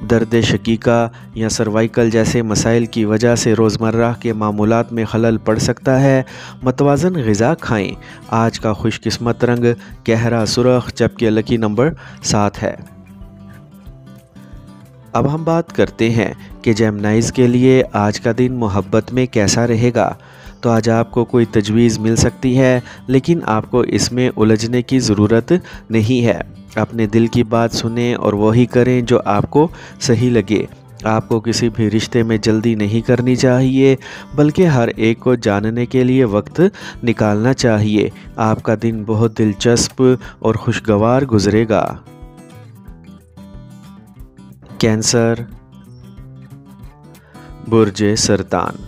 درد شقیقہ یا سروائیکل جیسے مسائل کی وجہ سے روزمرہ کے معمولات میں خلل پڑ سکتا ہے۔ متوازن غذا کھائیں۔ آج کا خوش قسمت رنگ گہرا سرخ جبکہ لکی نمبر 7 ہے۔ اب ہم بات کرتے ہیں کہ جیمنائز کے لیے آج کا دن محبت میں کیسا رہے گا۔ تو آج آپ کو کوئی تجویز مل سکتی ہے، لیکن آپ کو اس میں الجھنے کی ضرورت نہیں ہے۔ اپنے دل کی بات سنیں اور وہی کریں جو آپ کو صحیح لگے۔ آپ کو کسی بھی رشتے میں جلدی نہیں کرنی چاہیے، بلکہ ہر ایک کو جاننے کے لیے وقت نکالنا چاہیے۔ آپ کا دن بہت دلچسپ اور خوشگوار گزرے گا۔ کینسر، برج سرطان۔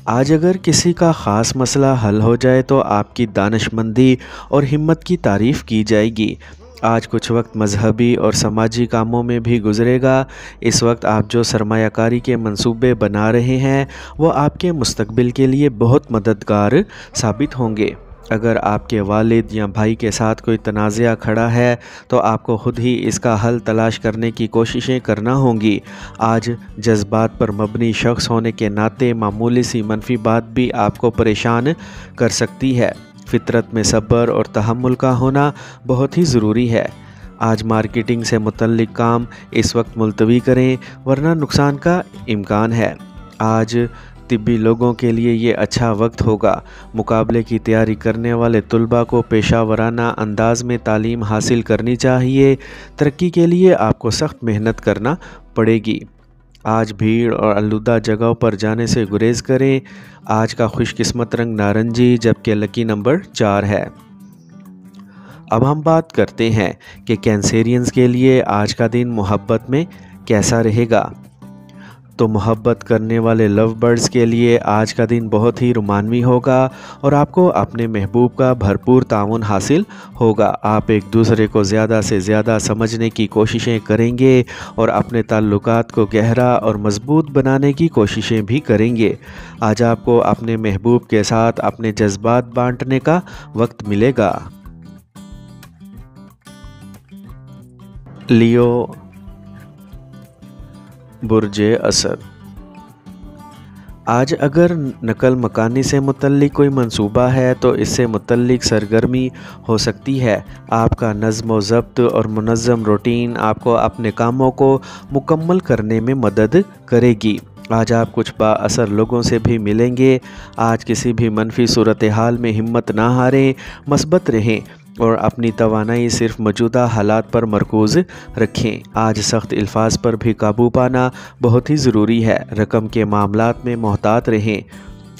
آج اگر کسی کا خاص مسئلہ حل ہو جائے تو آپ کی دانشمندی اور ہمت کی تعریف کی جائے گی۔ آج کچھ وقت مذہبی اور سماجی کاموں میں بھی گزرے گا۔ اس وقت آپ جو سرمایہ کاری کے منصوبے بنا رہے ہیں وہ آپ کے مستقبل کے لیے بہت مددگار ثابت ہوں گے۔ اگر آپ کے والد یا بھائی کے ساتھ کوئی تنازعہ کھڑا ہے تو آپ کو خود ہی اس کا حل تلاش کرنے کی کوششیں کرنا ہوں گی۔ آج جذبات پر مبنی شخص ہونے کے ناطے معمولی سی منفی بات بھی آپ کو پریشان کر سکتی ہے۔ فطرت میں صبر اور تحمل کا ہونا بہت ہی ضروری ہے۔ آج مارکیٹنگ سے متعلق کام اس وقت ملتوی کریں ورنہ نقصان کا امکان ہے۔ آج طبی لوگوں کے لیے یہ اچھا وقت ہوگا۔ مقابلے کی تیاری کرنے والے طلباء کو پیشہ ورانہ انداز میں تعلیم حاصل کرنی چاہیے۔ ترقی کے لیے آپ کو سخت محنت کرنا پڑے گی۔ آج بھیڑ اور آلودہ جگہوں پر جانے سے گریز کریں۔ آج کا خوش قسمت رنگ نارنجی جبکہ لکی نمبر 4 ہے۔ اب ہم بات کرتے ہیں کہ کینسیرینز کے لیے آج کا دن محبت میں کیسا رہے گا۔ تو محبت کرنے والے لو برڈز کے لیے آج کا دن بہت ہی رومانوی ہوگا اور آپ کو اپنے محبوب کا بھرپور تعاون حاصل ہوگا۔ آپ ایک دوسرے کو زیادہ سے زیادہ سمجھنے کی کوششیں کریں گے اور اپنے تعلقات کو گہرا اور مضبوط بنانے کی کوششیں بھی کریں گے۔ آج آپ کو اپنے محبوب کے ساتھ اپنے جذبات بانٹنے کا وقت ملے گا۔ لیو، برج اسد۔ آج اگر نقل مکانی سے متعلق کوئی منصوبہ ہے تو اس سے متعلق سرگرمی ہو سکتی ہے۔ آپ کا نظم و ضبط اور منظم روٹین آپ کو اپنے کاموں کو مکمل کرنے میں مدد کرے گی۔ آج آپ کچھ با اثر لوگوں سے بھی ملیں گے۔ آج کسی بھی منفی صورتحال میں ہمت نہ ہاریں، مثبت رہیں اور اپنی توانائی صرف موجودہ حالات پر مرکوز رکھیں۔ آج سخت الفاظ پر بھی قابو پانا بہت ہی ضروری ہے۔ رقم کے معاملات میں محتاط رہیں۔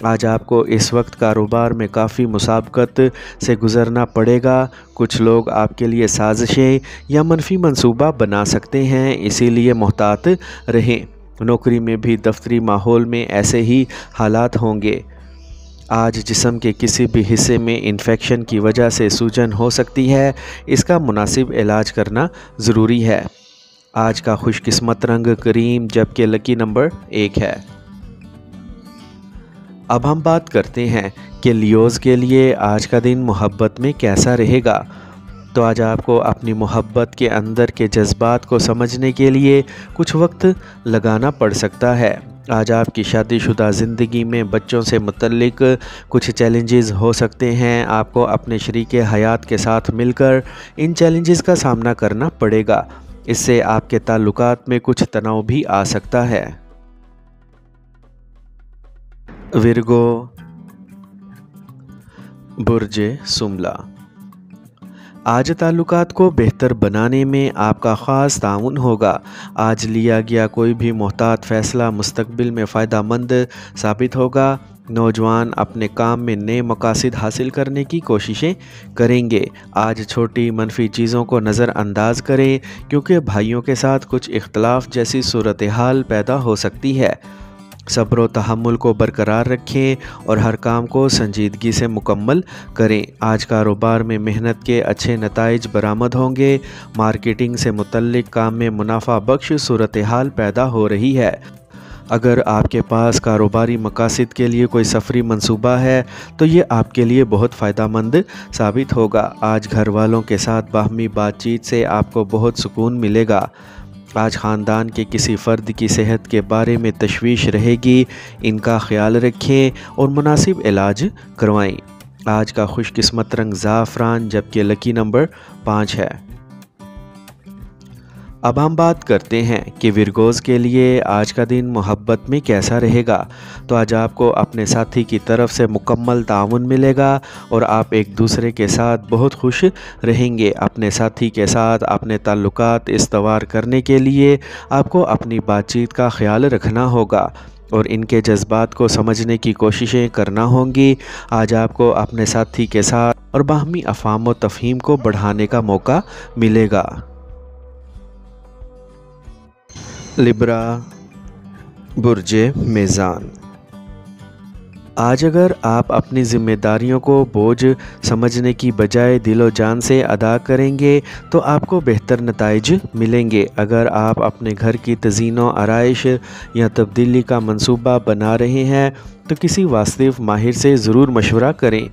آج آپ کو اس وقت کاروبار میں کافی مسابقت سے گزرنا پڑے گا۔ کچھ لوگ آپ کے لیے سازشیں یا منفی منصوبہ بنا سکتے ہیں، اسی لیے محتاط رہیں۔ نوکری میں بھی دفتری ماحول میں ایسے ہی حالات ہوں گے۔ آج جسم کے کسی بھی حصے میں انفیکشن کی وجہ سے سوجن ہو سکتی ہے، اس کا مناسب علاج کرنا ضروری ہے۔ آج کا خوش قسمت رنگ کریم جبکہ لکی نمبر 1 ہے۔ اب ہم بات کرتے ہیں کہ لیوز کے لیے آج کا دن محبت میں کیسا رہے گا۔ تو آج آپ کو اپنی محبت کے اندر کے جذبات کو سمجھنے کے لیے کچھ وقت لگانا پڑ سکتا ہے۔ آج آپ کی شادی شدہ زندگی میں بچوں سے متعلق کچھ چیلنجز ہو سکتے ہیں۔ آپ کو اپنے شریک حیات کے ساتھ مل کر ان چیلنجز کا سامنا کرنا پڑے گا۔ اس سے آپ کے تعلقات میں کچھ تناؤ بھی آ سکتا ہے۔ ورگو، برج سملا۔ آج تعلقات کو بہتر بنانے میں آپ کا خاص تعاون ہوگا۔ آج لیا گیا کوئی بھی محتاط فیصلہ مستقبل میں فائدہ مند ثابت ہوگا۔ نوجوان اپنے کام میں نئے مقاصد حاصل کرنے کی کوششیں کریں گے۔ آج چھوٹی منفی چیزوں کو نظر انداز کریں کیونکہ بھائیوں کے ساتھ کچھ اختلاف جیسی صورتحال پیدا ہو سکتی ہے۔ صبر و تحمل کو برقرار رکھیں اور ہر کام کو سنجیدگی سے مکمل کریں۔ آج کاروبار میں محنت کے اچھے نتائج برآمد ہوں گے۔ مارکیٹنگ سے متعلق کام میں منافع بخش صورتحال پیدا ہو رہی ہے۔ اگر آپ کے پاس کاروباری مقاصد کے لیے کوئی سفری منصوبہ ہے تو یہ آپ کے لیے بہت فائدہ مند ثابت ہوگا۔ آج گھر والوں کے ساتھ باہمی بات چیت سے آپ کو بہت سکون ملے گا۔ آج خاندان کے کسی فرد کی صحت کے بارے میں تشویش رہے گی، ان کا خیال رکھیں اور مناسب علاج کروائیں۔ آج کا خوش قسمت رنگ زعفران جبکہ لکی نمبر 5 ہے۔ اب ہم بات کرتے ہیں کہ ورگوز کے لیے آج کا دن محبت میں کیسا رہے گا۔ تو آج آپ کو اپنے ساتھی کی طرف سے مکمل تعاون ملے گا اور آپ ایک دوسرے کے ساتھ بہت خوش رہیں گے۔ اپنے ساتھی کے ساتھ اپنے تعلقات استوار کرنے کے لیے آپ کو اپنی بات چیت کا خیال رکھنا ہوگا اور ان کے جذبات کو سمجھنے کی کوششیں کرنا ہوں گی۔ آج آپ کو اپنے ساتھی کے ساتھ اور باہمی افہام و تفہیم کو بڑھانے کا موقع ملے گا۔ لبرا برج میزان، آج اگر آپ اپنی ذمہ داریوں کو بوجھ سمجھنے کی بجائے دل و جان سے ادا کریں گے تو آپ کو بہتر نتائج ملیں گے۔ اگر آپ اپنے گھر کی تزئین و آرائش یا تبدیلی کا منصوبہ بنا رہے ہیں تو کسی واصف ماہر سے ضرور مشورہ کریں،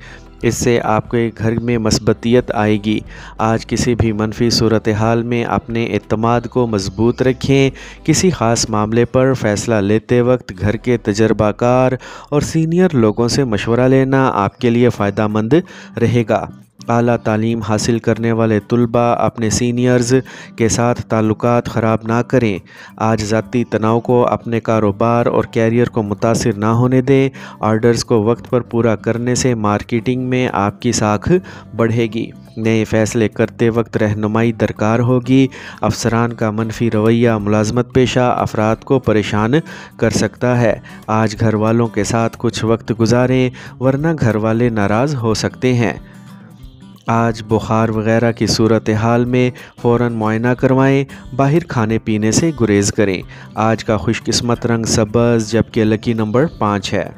اس سے آپ کے گھر میں مثبتیت آئے گی۔ آج کسی بھی منفی صورتحال میں اپنے اعتماد کو مضبوط رکھیں۔ کسی خاص معاملے پر فیصلہ لیتے وقت گھر کے تجربہ کار اور سینئر لوگوں سے مشورہ لینا آپ کے لیے فائدہ مند رہے گا۔ اعلیٰ تعلیم حاصل کرنے والے طلباء اپنے سینئرز کے ساتھ تعلقات خراب نہ کریں۔ آج ذاتی تناؤ کو اپنے کاروبار اور کیریئر کو متاثر نہ ہونے دیں۔ آرڈرز کو وقت پر پورا کرنے سے مارکیٹنگ میں آپ کی ساکھ بڑھے گی۔ نئے فیصلے کرتے وقت رہنمائی درکار ہوگی۔ افسران کا منفی رویہ ملازمت پیشہ افراد کو پریشان کر سکتا ہے۔ آج گھر والوں کے ساتھ کچھ وقت گزاریں ورنہ گھر والے ناراض ہو سکتے ہیں۔ آج بخار وغیرہ کی صورتحال میں فوراً معائنہ کروائیں۔ باہر کھانے پینے سے گریز کریں۔ آج کا خوش قسمت رنگ سبز جبکہ لکی نمبر 5 ہے۔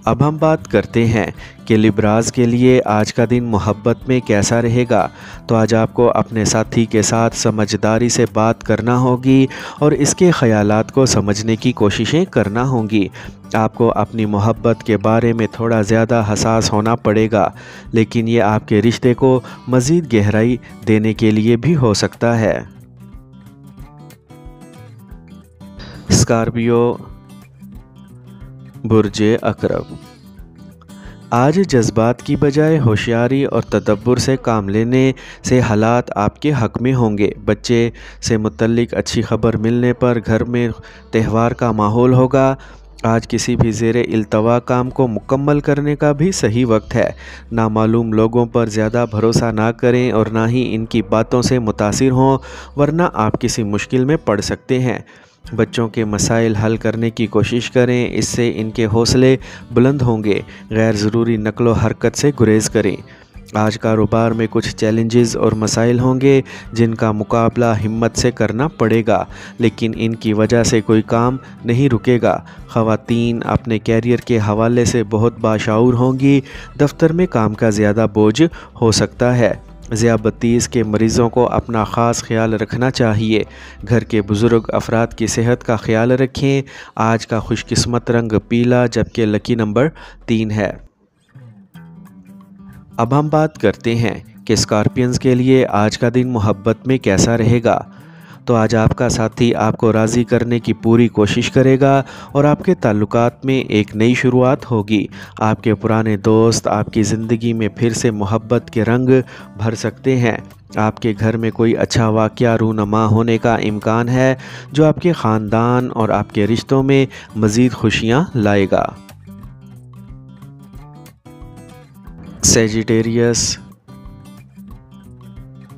اب ہم بات کرتے ہیں کہ لبراز کے لیے آج کا دن محبت میں کیسا رہے گا۔ تو آج آپ کو اپنے ساتھی کے ساتھ سمجھداری سے بات کرنا ہوگی اور اس کے خیالات کو سمجھنے کی کوششیں کرنا ہوں گی۔ آپ کو اپنی محبت کے بارے میں تھوڑا زیادہ حساس ہونا پڑے گا، لیکن یہ آپ کے رشتے کو مزید گہرائی دینے کے لیے بھی ہو سکتا ہے۔ اسکارپیو برج عقرب، آج جذبات کی بجائے ہوشیاری اور تدبر سے کام لینے سے حالات آپ کے حق میں ہوں گے۔ بچے سے متعلق اچھی خبر ملنے پر گھر میں تہوار کا ماحول ہوگا۔ آج کسی بھی زیر التوا کام کو مکمل کرنے کا بھی صحیح وقت ہے۔ نامعلوم لوگوں پر زیادہ بھروسہ نہ کریں اور نہ ہی ان کی باتوں سے متاثر ہوں ورنہ آپ کسی مشکل میں پڑ سکتے ہیں۔ بچوں کے مسائل حل کرنے کی کوشش کریں، اس سے ان کے حوصلے بلند ہوں گے۔ غیر ضروری نقل و حرکت سے گریز کریں۔ آج کاروبار میں کچھ چیلنجز اور مسائل ہوں گے جن کا مقابلہ ہمت سے کرنا پڑے گا، لیکن ان کی وجہ سے کوئی کام نہیں رکے گا۔ خواتین اپنے کیریئر کے حوالے سے بہت باشعور ہوں گی۔ دفتر میں کام کا زیادہ بوجھ ہو سکتا ہے۔ ذیابیطس کے مریضوں کو اپنا خاص خیال رکھنا چاہیے۔ گھر کے بزرگ افراد کی صحت کا خیال رکھیں۔ آج کا خوش قسمت رنگ پیلا جبکہ لکی نمبر 3 ہے۔ اب ہم بات کرتے ہیں کہ اسکارپینز کے لیے آج کا دن محبت میں کیسا رہے گا۔ تو آج آپ کا ساتھی آپ کو راضی کرنے کی پوری کوشش کرے گا اور آپ کے تعلقات میں ایک نئی شروعات ہوگی۔ آپ کے پرانے دوست آپ کی زندگی میں پھر سے محبت کے رنگ بھر سکتے ہیں۔ آپ کے گھر میں کوئی اچھا واقعہ رونما ہونے کا امکان ہے جو آپ کے خاندان اور آپ کے رشتوں میں مزید خوشیاں لائے گا۔ سیجیٹیریس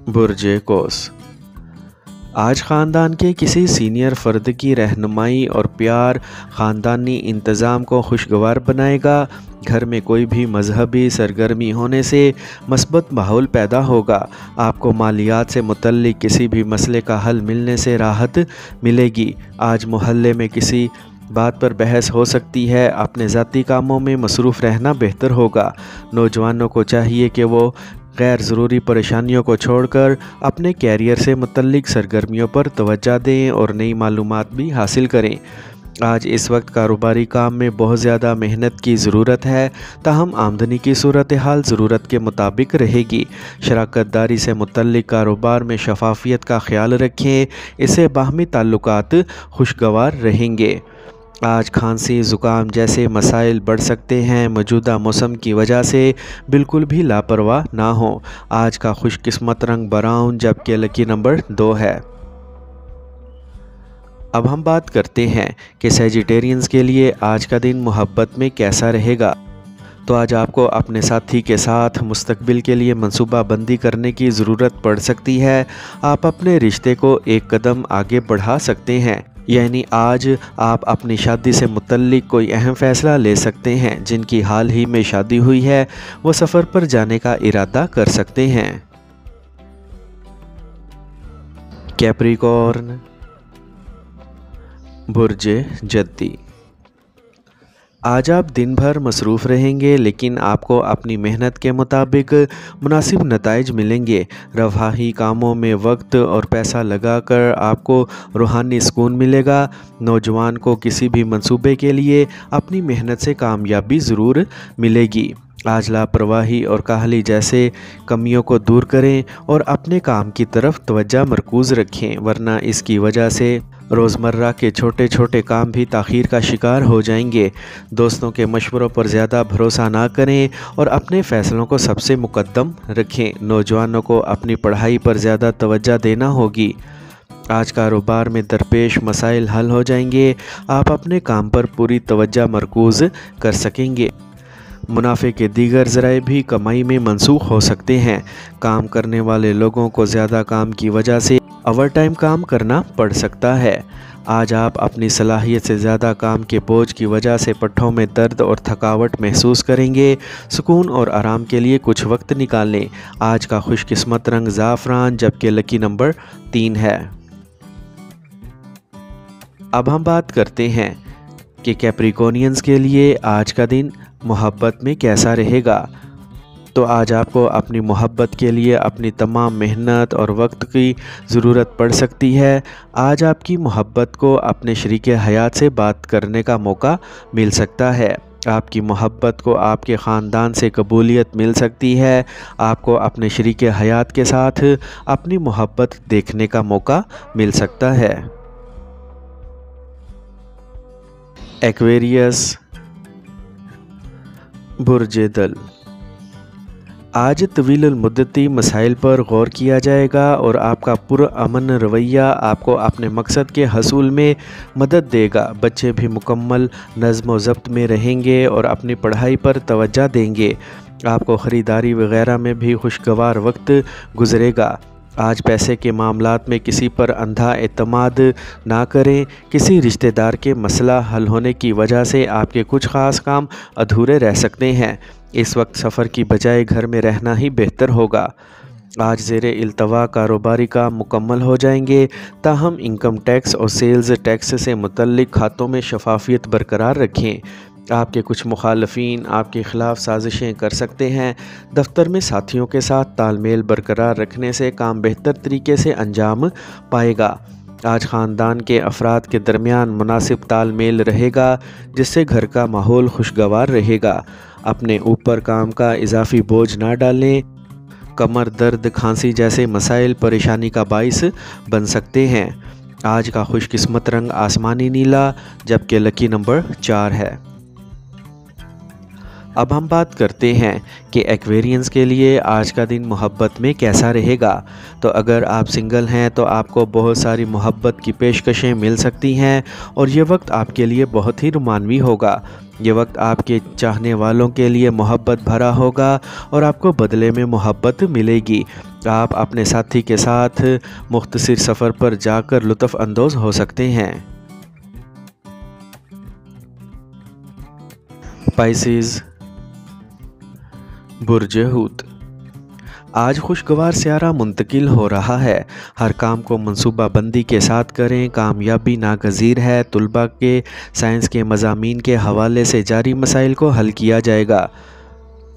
برج قوس، آج خاندان کے کسی سینئر فرد کی رہنمائی اور پیار خاندانی انتظام کو خوشگوار بنائے گا۔ گھر میں کوئی بھی مذہبی سرگرمی ہونے سے مثبت ماحول پیدا ہوگا۔ آپ کو مالیات سے متعلق کسی بھی مسئلے کا حل ملنے سے راحت ملے گی۔ آج محلے میں کسی بات پر بحث ہو سکتی ہے۔ اپنے ذاتی کاموں میں مصروف رہنا بہتر ہوگا۔ نوجوانوں کو چاہیے کہ وہ غیر ضروری پریشانیوں کو چھوڑ کر اپنے کیریئر سے متعلق سرگرمیوں پر توجہ دیں اور نئی معلومات بھی حاصل کریں۔ آج اس وقت کاروباری کام میں بہت زیادہ محنت کی ضرورت ہے، تاہم آمدنی کی صورتحال ضرورت کے مطابق رہے گی۔ شراکت داری سے متعلق کاروبار میں شفافیت کا خیال رکھیں، اس سے باہمی تعلقات خوشگوار رہیں گے۔ آج کھانسی، زکام جیسے مسائل بڑھ سکتے ہیں۔ موجودہ موسم کی وجہ سے بالکل بھی لاپرواہ نہ ہوں۔ آج کا خوش قسمت رنگ براؤن جبکہ لکی نمبر 2 ہے۔ اب ہم بات کرتے ہیں کہ سیجیٹیرینز کے لیے آج کا دن محبت میں کیسا رہے گا۔ تو آج آپ کو اپنے ساتھی کے ساتھ مستقبل کے لیے منصوبہ بندی کرنے کی ضرورت پڑ سکتی ہے۔ آپ اپنے رشتے کو ایک قدم آگے بڑھا سکتے ہیں، یعنی آج آپ اپنی شادی سے متعلق کوئی اہم فیصلہ لے سکتے ہیں۔ جن کی حال ہی میں شادی ہوئی ہے وہ سفر پر جانے کا ارادہ کر سکتے ہیں۔ کیپریکورن، برج جدی، آج آپ دن بھر مصروف رہیں گے، لیکن آپ کو اپنی محنت کے مطابق مناسب نتائج ملیں گے۔ رفاہی کاموں میں وقت اور پیسہ لگا کر آپ کو روحانی سکون ملے گا۔ نوجوان کو کسی بھی منصوبے کے لیے اپنی محنت سے کامیابی ضرور ملے گی۔ آج لاپرواہی اور کاہلی جیسے کمیوں کو دور کریں اور اپنے کام کی طرف توجہ مرکوز رکھیں، ورنہ اس کی وجہ سے روزمرہ کے چھوٹے چھوٹے کام بھی تاخیر کا شکار ہو جائیں گے۔ دوستوں کے مشوروں پر زیادہ بھروسہ نہ کریں اور اپنے فیصلوں کو سب سے مقدم رکھیں۔ نوجوانوں کو اپنی پڑھائی پر زیادہ توجہ دینا ہوگی۔ آج کاروبار میں درپیش مسائل حل ہو جائیں گے۔ آپ اپنے کام پر پوری توجہ مرکوز کر سکیں گے۔ منافع کے دیگر ذرائع بھی کمائی میں منسوخ ہو سکتے ہیں۔ کام کرنے والے لوگوں کو زیادہ کام کی وجہ سے اوور ٹائم کام کرنا پڑ سکتا ہے۔ آج آپ اپنی صلاحیت سے زیادہ کام کے بوجھ کی وجہ سے پٹھوں میں درد اور تھکاوٹ محسوس کریں گے۔ سکون اور آرام کے لیے کچھ وقت نکالیں۔ آج کا خوش قسمت رنگ زعفران جبکہ لکی نمبر 3 ہے۔ اب ہم بات کرتے ہیں کہ کیپریکونینز کے لیے آج کا دن محبت میں کیسا رہے گا۔ تو آج آپ کو اپنی محبت کے لیے اپنی تمام محنت اور وقت کی ضرورت پڑ سکتی ہے۔ آج آپ کی محبت کو اپنے شریک حیات سے بات کرنے کا موقع مل سکتا ہے۔ آپ کی محبت کو آپ کے خاندان سے قبولیت مل سکتی ہے۔ آپ کو اپنے شریک حیات کے ساتھ اپنی محبت دیکھنے کا موقع مل سکتا ہے۔ ایکویریس، برج دل، آج طویل المدتی مسائل پر غور کیا جائے گا اور آپ کا پرامن رویہ آپ کو اپنے مقصد کے حصول میں مدد دے گا۔ بچے بھی مکمل نظم و ضبط میں رہیں گے اور اپنی پڑھائی پر توجہ دیں گے۔ آپ کو خریداری وغیرہ میں بھی خوشگوار وقت گزرے گا۔ آج پیسے کے معاملات میں کسی پر اندھا اعتماد نہ کریں۔ کسی رشتہ دار کے مسئلہ حل ہونے کی وجہ سے آپ کے کچھ خاص کام ادھورے رہ سکتے ہیں۔ اس وقت سفر کی بجائے گھر میں رہنا ہی بہتر ہوگا۔ آج زیر التوا کاروباری کام مکمل ہو جائیں گے، تاہم انکم ٹیکس اور سیلز ٹیکس سے متعلق کھاتوں میں شفافیت برقرار رکھیں۔ آپ کے کچھ مخالفین آپ کے خلاف سازشیں کر سکتے ہیں۔ دفتر میں ساتھیوں کے ساتھ تال میل برقرار رکھنے سے کام بہتر طریقے سے انجام پائے گا۔ آج خاندان کے افراد کے درمیان مناسب تال میل رہے گا، جس سے گھر کا ماحول خوشگوار رہے گا۔ اپنے اوپر کام کا اضافی بوجھ نہ ڈالیں۔ کمر درد، کھانسی جیسے مسائل پریشانی کا باعث بن سکتے ہیں۔ آج کا خوش قسمت رنگ آسمانی نیلا جبکہ لکی نمبر 4 ہے۔ اب ہم بات کرتے ہیں کہ ایکویرینز کے لیے آج کا دن محبت میں کیسا رہے گا۔ تو اگر آپ سنگل ہیں تو آپ کو بہت ساری محبت کی پیشکشیں مل سکتی ہیں اور یہ وقت آپ کے لیے بہت ہی رومانوی ہوگا۔ یہ وقت آپ کے چاہنے والوں کے لیے محبت بھرا ہوگا اور آپ کو بدلے میں محبت ملے گی۔ آپ اپنے ساتھی کے ساتھ مختصر سفر پر جا کر لطف اندوز ہو سکتے ہیں۔ پائسیز، برج حوت، آج خوشگوار سیارہ منتقل ہو رہا ہے۔ ہر کام کو منصوبہ بندی کے ساتھ کریں، کامیابی ناگزیر ہے۔ طلباء کے سائنس کے مضامین کے حوالے سے جاری مسائل کو حل کیا جائے گا۔